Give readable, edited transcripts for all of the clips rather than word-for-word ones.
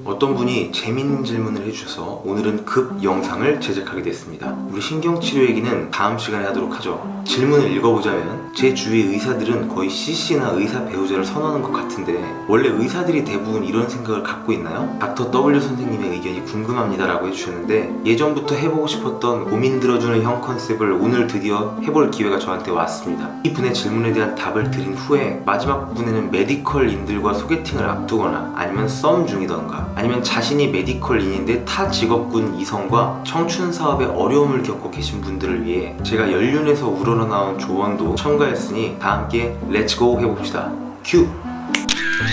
어떤 분이 재밌는 질문을 해주셔서 오늘은 급 영상을 제작하게 됐습니다. 우리 신경치료 얘기는 다음 시간에 하도록 하죠. 질문을 읽어보자면, 제 주위의 의사들은 거의 CC나 의사 배우자를 선호하는 것 같은데 원래 의사들이 대부분 이런 생각을 갖고 있나요? 닥터 W 선생님의 의견이 궁금합니다 라고 해주셨는데, 예전부터 해보고 싶었던 고민 들어주는 형 컨셉을 오늘 드디어 해볼 기회가 저한테 왔습니다. 이 분의 질문에 대한 답을 드린 후에 마지막 부분에는 메디컬인들과 소개팅을 앞두거나 아니면 썸 중이던가 아니면 자신이 메디컬인인데 타 직업군 이성과 청춘 사업에 어려움을 겪고 계신 분들을 위해 제가 연륜에서 우러나온 조언도 첨가했으니 다 함께 렛츠고 해봅시다. 큐!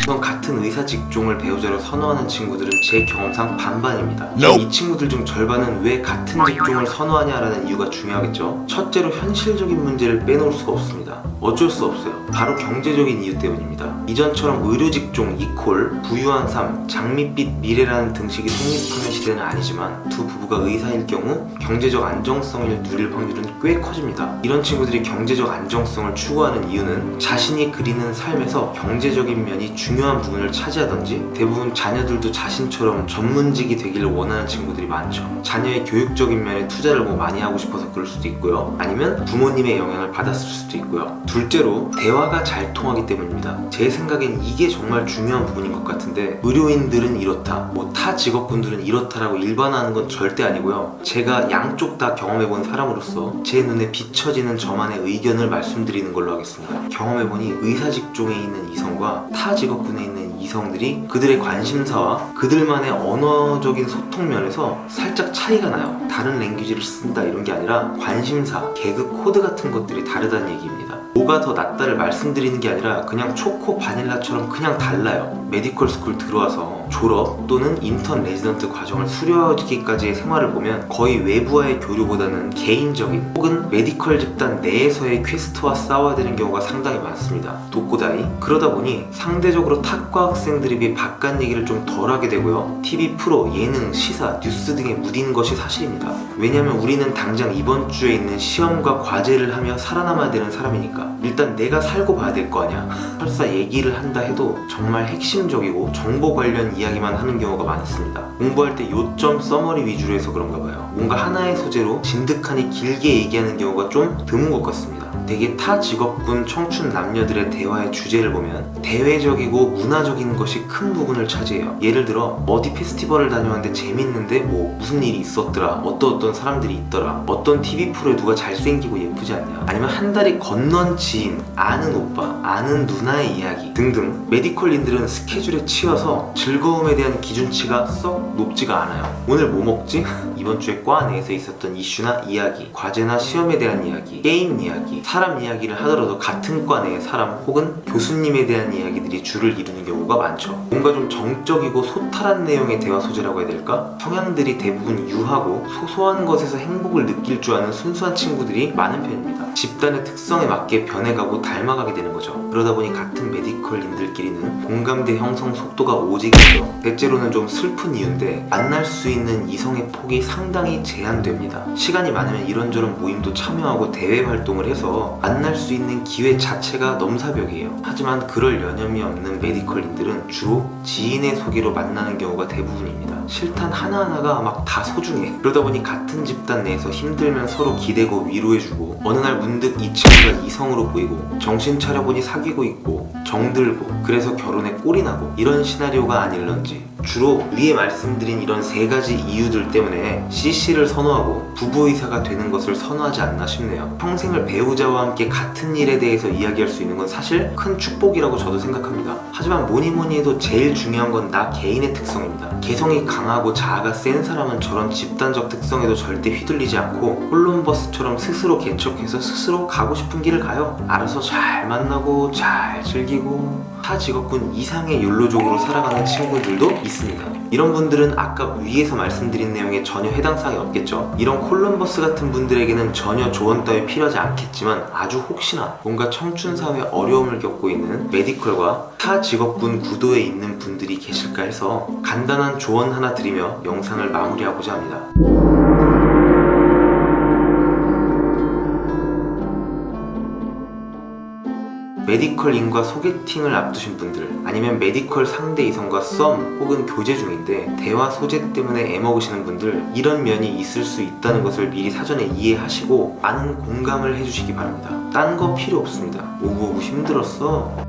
우선 같은 의사 직종을 배우자로 선호하는 친구들은 제 경험상 반반입니다. 이 친구들 중 절반은 왜 같은 직종을 선호하냐라는 이유가 중요하겠죠. 첫째로 현실적인 문제를 빼놓을 수가 없습니다. 어쩔 수 없어요. 바로 경제적인 이유 때문입니다. 이전처럼 의료 직종 이콜 부유한 삶, 장밋빛 미래라는 등식이 성립하는 시대는 아니지만 두 부부가 의사일 경우 경제적 안정성을 누릴 확률은 꽤 커집니다. 이런 친구들이 경제적 안정성을 추구하는 이유는 자신이 그리는 삶에서 경제적인 면이 중요한 부분을 차지하던지, 대부분 자녀들도 자신처럼 전문직이 되기를 원하는 친구들이 많죠. 자녀의 교육적인 면에 투자를 많이 하고 싶어서 그럴 수도 있고요, 아니면 부모님의 영향을 받았을 수도 있고요. 둘째로 대화가 잘 통하기 때문입니다. 제 생각엔 이게 정말 중요한 부분인 것 같은데, 의료인들은 이렇다, 타 직업군들은 이렇다라고 일반화하는 건 절대 아니고요. 제가 양쪽 다 경험해본 사람으로서 제 눈에 비춰지는 저만의 의견을 말씀드리는 걸로 하겠습니다. 경험해보니 의사 직종에 있는 이성과 타 직업군에 있는 이성들이 그들의 관심사와 그들만의 언어적인 소통 면에서 살짝 차이가 나요. 다른 랭귀지를 쓴다 이런 게 아니라 관심사, 개그 코드 같은 것들이 다르다는 얘기입니다. 뭐가 더 낫다를 말씀드리는 게 아니라 그냥 초코 바닐라처럼 그냥 달라요. 메디컬 스쿨 들어와서 졸업 또는 인턴 레지던트 과정을 수료하기까지의 생활을 보면 거의 외부와의 교류보다는 개인적인 혹은 메디컬 집단 내에서의 퀘스트와 싸워야 되는 경우가 상당히 많습니다. 독고다이. 그러다 보니 상대적으로 탁과 학생들에 비해 바깥 얘기를 좀 덜 하게 되고요. TV 프로, 예능, 시사, 뉴스 등에 무디는 것이 사실입니다. 왜냐면 우리는 당장 이번 주에 있는 시험과 과제를 하며 살아남아야 되는 사람이니까. 일단 내가 살고 봐야 될 거 아니야. 설사 얘기를 한다 해도 정말 핵심적이고 정보 관련 이야기만 하는 경우가 많습니다. 공부할 때 요점 서머리 위주로 해서 그런가 봐요. 뭔가 하나의 소재로 진득하니 길게 얘기하는 경우가 좀 드문 것 같습니다. 되게 타 직업군 청춘 남녀들의 대화의 주제를 보면 대외적이고 문화적인 것이 큰 부분을 차지해요. 예를 들어 어디 페스티벌을 다녀왔는데 재밌는데 무슨 일이 있었더라, 어떤 사람들이 있더라, 어떤 TV 프로에 누가 잘생기고 예쁘지 않냐, 아니면 한 달이 건넌 지인, 아는 오빠, 아는 누나의 이야기 등등. 메디컬인들은 스케줄에 치여서 즐거움에 대한 기준치가 썩 높지가 않아요. 오늘 뭐 먹지? 이번 주에 과 내에서 있었던 이슈나 이야기, 과제나 시험에 대한 이야기, 게임 이야기, 사람 이야기를 하더라도 같은 과 내의 사람 혹은 교수님에 대한 이야기들이 줄을 이루는 경우가 많죠. 뭔가 좀 정적이고 소탈한 내용의 대화 소재라고 해야 될까? 성향들이 대부분 유하고 소소한 것에서 행복을 느낄 줄 아는 순수한 친구들이 많은 편입니다. 집단의 특성에 맞게 변해가고 닮아가게 되는 거죠. 그러다 보니 같은 메디컬인들끼리는 공감대 형성 속도가 오지겠죠. 대체로는 좀 슬픈 이유인데 만날 수 있는 이성의 폭이 상당히 제한됩니다. 시간이 많으면 이런저런 모임도 참여하고 대외 활동을 해서 만날 수 있는 기회 자체가 넘사벽이에요. 하지만 그럴 여념이 없는 메디컬인들은 주로 지인의 소개로 만나는 경우가 대부분입니다. 실탄 하나하나가 막 다 소중해. 그러다 보니 같은 집단 내에서 힘들면 서로 기대고 위로해주고, 어느 날 문득 이 친구가 이성으로 보이고 정신 차려보니 사귀고 있고 정들고 그래서 결혼에 꼴이 나고, 이런 시나리오가 아닐런지. 주로 위에 말씀드린 이런 세 가지 이유들 때문에 CC를 선호하고 부부의사가 되는 것을 선호하지 않나 싶네요. 평생을 배우자와 함께 같은 일에 대해서 이야기할 수 있는 건 사실 큰 축복이라고 저도 생각합니다. 하지만 뭐니 해도 제일 중요한 건 나 개인의 특성입니다. 개성이 강하고 자아가 센 사람은 저런 집단적 특성에도 절대 휘둘리지 않고 콜럼버스처럼 스스로 개척해서 스스로 가고 싶은 길을 가요. 알아서 잘 만나고 잘 즐기고 타 직업군 이상의 욜로족으로 살아가는 친구들도 있습니다. 이런 분들은 아까 위에서 말씀드린 내용에 전혀 해당 사항이 없겠죠. 이런 콜럼버스 같은 분들에게는 전혀 조언 따위 필요하지 않겠지만, 아주 혹시나 뭔가 청춘사회 어려움을 겪고 있는 메디컬과 타 직업군 구도에 있는 분들이 계실까 해서 간단한 조언 하나 드리며 영상을 마무리하고자 합니다. 메디컬인과 소개팅을 앞두신 분들, 아니면 메디컬 상대 이성과 썸 혹은 교제 중인데 대화 소재 때문에 애먹으시는 분들, 이런 면이 있을 수 있다는 것을 미리 사전에 이해하시고 많은 공감을 해주시기 바랍니다. 딴 거 필요 없습니다. 오구 힘들었어?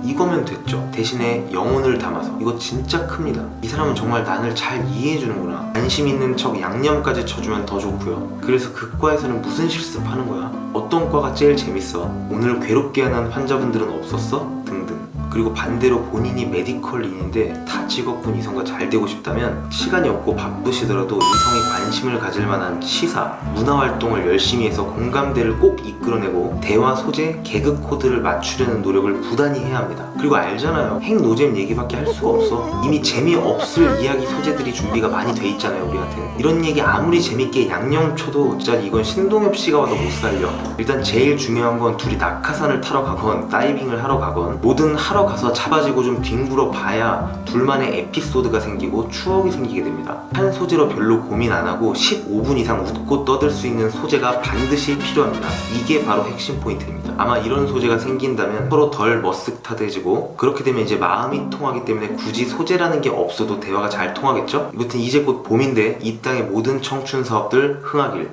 이거면 됐죠. 대신에 영혼을 담아서, 이거 진짜 큽니다. 이 사람은 정말 나를 잘 이해해주는구나, 관심 있는 척 양념까지 쳐주면 더 좋고요. 그래서 그 과에서는 무슨 실습하는 거야? 어떤 과가 제일 재밌어? 오늘 괴롭게 하는 환자분들은 없었어? 등등. 그리고 반대로 본인이 메디컬인인데 타 직업군 이성과 잘 되고 싶다면 시간이 없고 바쁘시더라도 이성이 관심을 가질 만한 시사, 문화활동을 열심히 해서 공감대를 꼭 이끌어내고 대화 소재, 개그 코드를 맞추려는 노력을 부단히 해야 합니다. 그리고 알잖아요, 핵노잼 얘기밖에 할 수가 없어. 이미 재미없을 이야기 소재들이 준비가 많이 돼 있잖아요. 우리한테 이런 얘기 아무리 재밌게 양념 쳐도 진짜 이건 신동엽 씨가 와도 못 살려. 일단 제일 중요한 건 둘이 낙하산을 타러 가건 다이빙을 하러 가건 뭐든 하러 가서 잡아지고 좀 뒹굴어 봐야 둘만의 에피소드가 생기고 추억이 생기게 됩니다. 한 소재로 별로 고민 안 하고 15분 이상 웃고 떠들 수 있는 소재가 반드시 필요합니다. 이게 바로 핵심 포인트입니다. 아마 이런 소재가 생긴다면 서로 덜 머쓱타대지고, 그렇게 되면 이제 마음이 통하기 때문에 굳이 소재라는 게 없어도 대화가 잘 통하겠죠? 아무튼 이제 곧 봄인데 이 땅의 모든 청춘 사업들 흥하길.